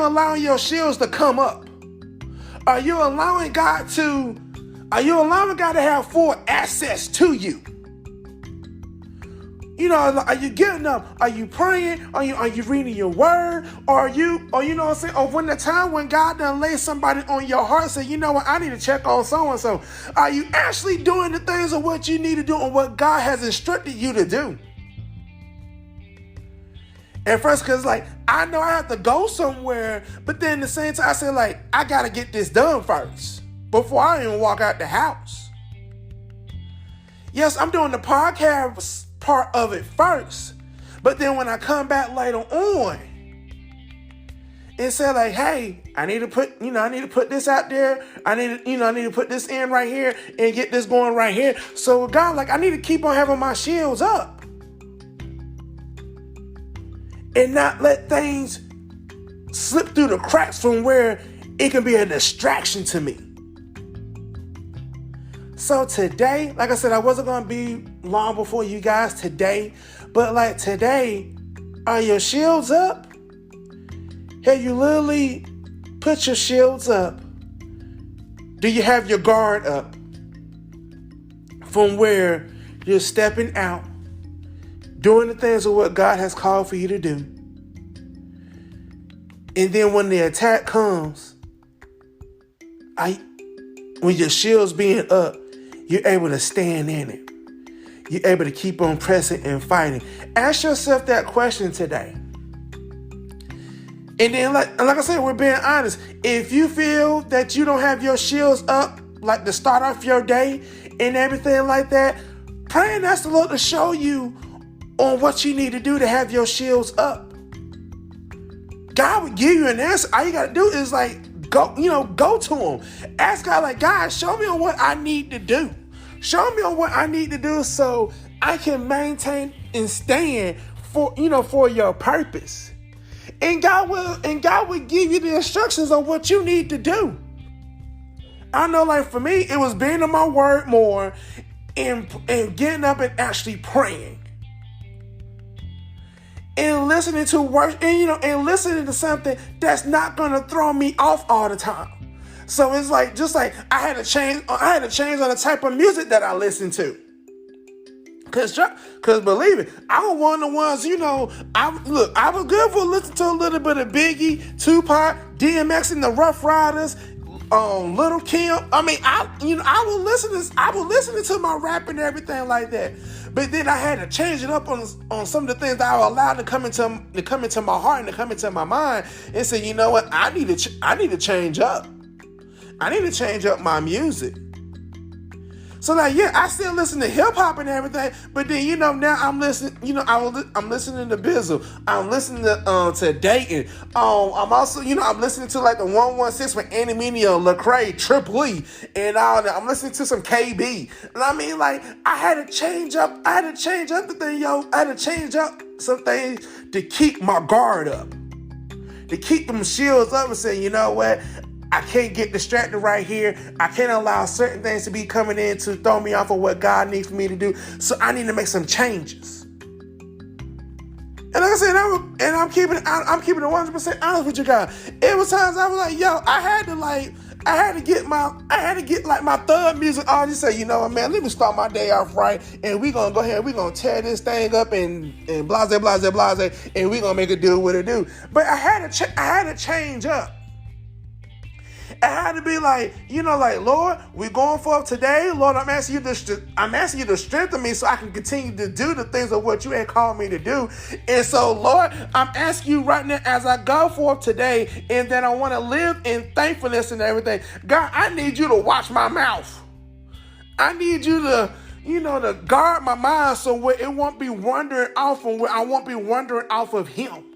you allowing your shields to come up? Are you allowing God to have full access to you? Are you getting up? Are you praying? Are you reading your word? Or you know what I'm saying? Or when the time when God done lay somebody on your heart, say, you know what, I need to check on so-and-so. Are you actually doing the things of what you need to do and what God has instructed you to do? And first, because I know I have to go somewhere, but then at the same time, I say I got to get this done first before I even walk out the house. Yes, I'm doing the podcast part of it first, but then when I come back later on and say hey, I need to put this out there. I need to put this in right here and get this going right here. So God, I need to keep on having my shields up and not let things slip through the cracks from where it can be a distraction to me. So today, like I said, I wasn't going to be long before you guys today, but today, are your shields up? Have you literally put your shields up? Do you have your guard up from where you're stepping out, doing the things of what God has called for you to do? And then when the attack comes, when your shield's being up, you're able to stand in it. You're able to keep on pressing and fighting. Ask yourself that question today. And then, like I said, we're being honest. If you feel that you don't have your shields up, to start off your day and everything like that, pray and ask the Lord to show you on what you need to do to have your shields up. God will give you an answer. All you got to do is go to him. Ask God, God, show me on what I need to do. Show me on what I need to do so I can maintain and stand for your purpose. And God will give you the instructions on what you need to do. I know, for me, it was being in my word more and getting up and actually praying. And listening to worship, and listening to something that's not gonna throw me off all the time. So it's I had to change on the type of music that I listen to. Cause believe it, I was one of the ones, I was good for listening to a little bit of Biggie, Tupac, DMX and the Rough Riders, Little Kim. I was listening to my rap and everything like that. But then I had to change it up on some of the things that I allowed to come into my heart and to come into my mind and say, you know what, I need to change up. I need to change up my music. So I still listen to hip hop and everything, but then now I'm listening. I'm listening to Bizzle. I'm listening to Dayton. I'm also I'm listening to the 116 with Andy Mineo, Lecrae, Triple E, and all that. I'm listening to some KB. And I had to change up. I had to change up the thing, I had to change up some things to keep my guard up, to keep them shields up, and say, you know what? I can't get distracted right here. I can't allow certain things to be coming in to throw me off of what God needs for me to do. So I need to make some changes. And like I said, I'm keeping it 100% honest with you guys. It was times I was I had to get my thug music on. Just say, you know what, man, let me start my day off right, and we're gonna go ahead, we're gonna tear this thing up and blase, and we're gonna make it do what it do. But I had to change up. I had to be Lord, we're going forth today. Lord, I'm asking you to strengthen me so I can continue to do the things of what you had called me to do. And so, Lord, I'm asking you right now as I go forth today, and that I want to live in thankfulness and everything. God, I need you to watch my mouth. I need you to, to guard my mind so it won't be wandering off from where I won't be wandering off of him.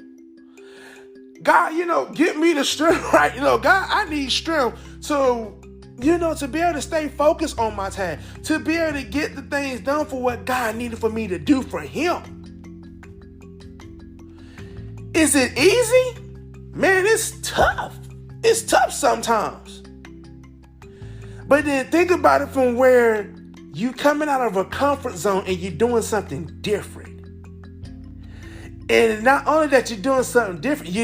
God, get me the strength, right? God, I need strength to be able to stay focused on my task, to be able to get the things done for what God needed for me to do for him. Is it easy? Man, it's tough. It's tough sometimes. But then think about it from where you coming out of a comfort zone and you're doing something different. And not only that you're doing something different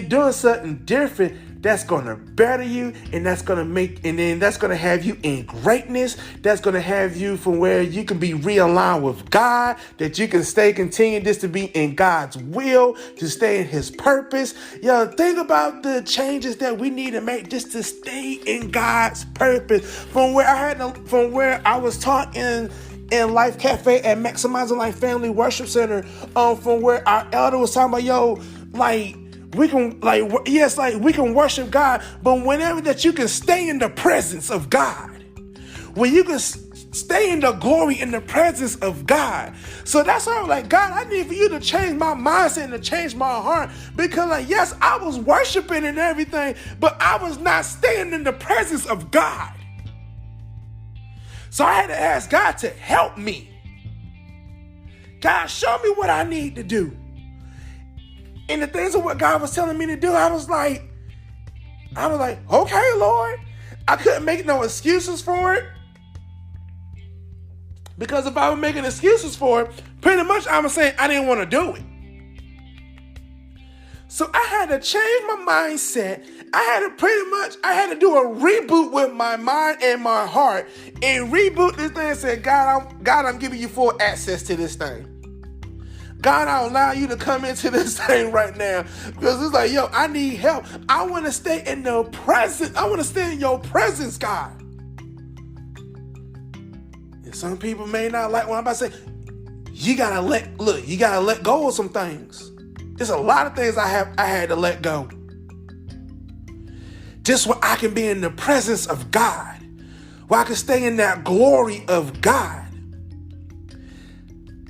that's going to better you, and that's going to have you in greatness. That's going to have you from where you can be realigned with God, that you can continue this to be in God's will, to stay in his purpose. Think about the changes that we need to make just to stay in God's purpose. From where I was taught in Life Cafe at Maximizing Life Family Worship Center, from where our elder was talking about, we can worship God, but whenever that you can stay in the presence of God, when you can stay in the glory in the presence of God. So that's why I'm like, God, I need for you to change my mindset and to change my heart, because yes, I was worshiping and everything, but I was not staying in the presence of God. So I had to ask God to help me. God, show me what I need to do. And the things of what God was telling me to do, I was like, okay, Lord. I couldn't make no excuses for it. Because if I was making excuses for it, pretty much I was saying I didn't want to do it. So I had to change my mindset. I had to do a reboot with my mind and my heart, and reboot this thing and say, God, I'm giving you full access to this thing. God, I'll allow you to come into this thing right now, because it's like, I need help. I want to stay in the presence. I want to stay in your presence, God. And some people may not like what I'm about to say. You gotta let go of some things. There's a lot of things I had to let go, just where I can be in the presence of God, where I can stay in that glory of God.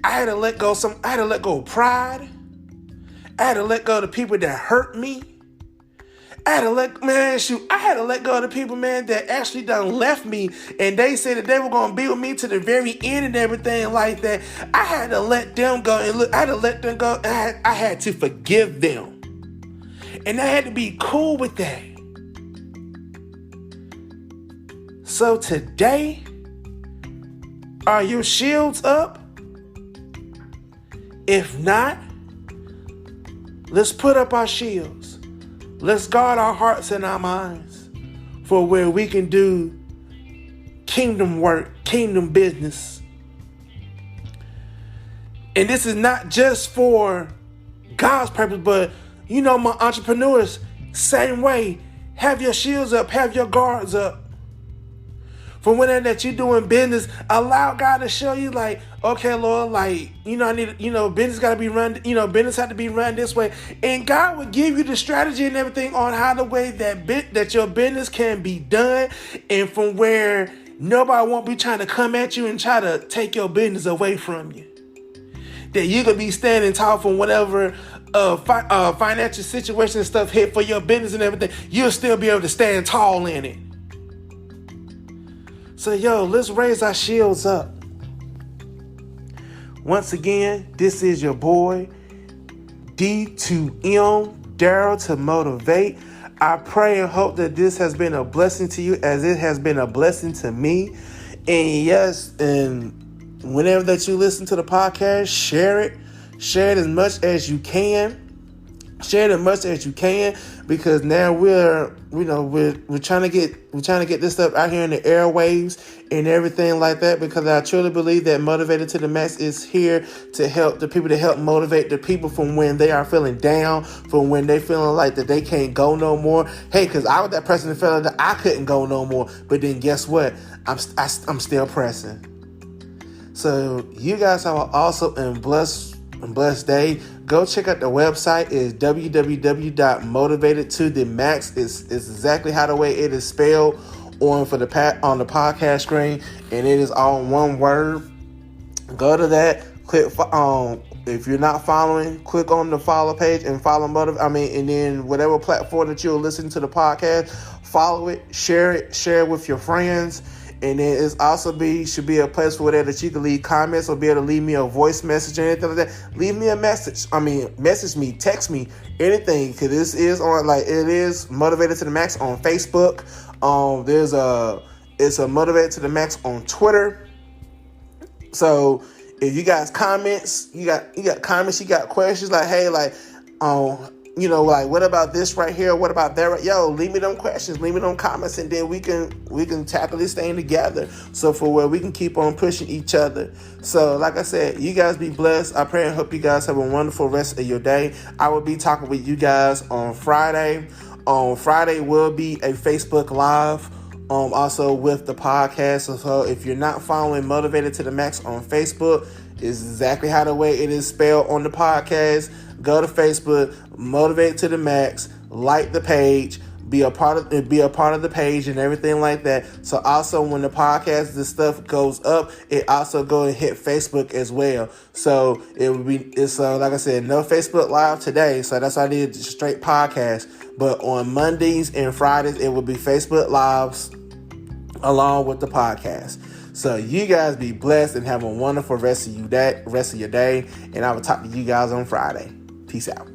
I had to let go of pride. I had to let go of the people that hurt me. I had to let go of the people, man, that actually done left me, and they said that they were going to be with me to the very end and everything like that. I had to let them go, and I had to let them go. I had to forgive them, and I had to be cool with that. So today, are your shields up? If not, let's put up our shields. Let's guard our hearts and our minds for where we can do kingdom work, kingdom business. And this is not just for God's purpose, but my entrepreneurs, same way. Have your shields up, have your guards up. For whenever that you're doing business, allow God to show you, like, okay, Lord, I need, business got to be run, business had to be run this way. And God will give you the strategy and everything on how the way that your business can be done. And from where nobody won't be trying to come at you and try to take your business away from you. That you could be standing tall from whatever financial situation and stuff hit for your business and everything. You'll still be able to stand tall in it. So, let's raise our shields up. Once again, this is your boy, D2M, Daryl to Motivate. I pray and hope that this has been a blessing to you as it has been a blessing to me. And yes, and whenever that you listen to the podcast, share it. Share it as much as you can. Share it as much as you can, because now we're trying to get this stuff out here in the airwaves and everything like that, because I truly believe that Motivated to the Max is here to help the people, to help motivate the people from when they are feeling down, from when they feeling like that they can't go no more. Hey, because I was that person that felt that I couldn't go no more, but then guess what? I'm still pressing. So you guys have an awesome and blessed day. Go check out the website. Is www.motivatedtothemax. It's exactly how the way it is spelled on the podcast screen, and it is all one word. Go to that. Click if you're not following, click on the follow page and follow and then whatever platform that you're listening to the podcast, follow it, share it with your friends. And then it's also should be a place where that you can leave comments or be able to leave me a voice message or anything like that. Leave me a message. Message me, text me, anything. Because this is it is Motivated to the Max on Facebook. It's a Motivated to the Max on Twitter. So if you guys comments, you got comments, you got questions, like, hey, like, what about this right here? What about that? Yo, leave me them questions, leave me them comments, and then we can tackle this thing together. So for where we can keep on pushing each other. So like I said, you guys be blessed. I pray and hope you guys have a wonderful rest of your day. I will be talking with you guys on Friday. On Friday will be a Facebook Live. Also with the podcast. So if you're not following Motivated to the Max on Facebook, is exactly how the way it is spelled on the podcast. Go to Facebook, Motivate to the Max, like the page, be a part of the page and everything like that. So also when the podcast, this stuff goes up, it also go and hit Facebook as well. So like I said, no Facebook Live today. So that's why I did straight podcast. But on Mondays and Fridays, it will be Facebook Lives along with the podcast. So you guys be blessed and have a wonderful rest of your day. And I will talk to you guys on Friday. Peace out.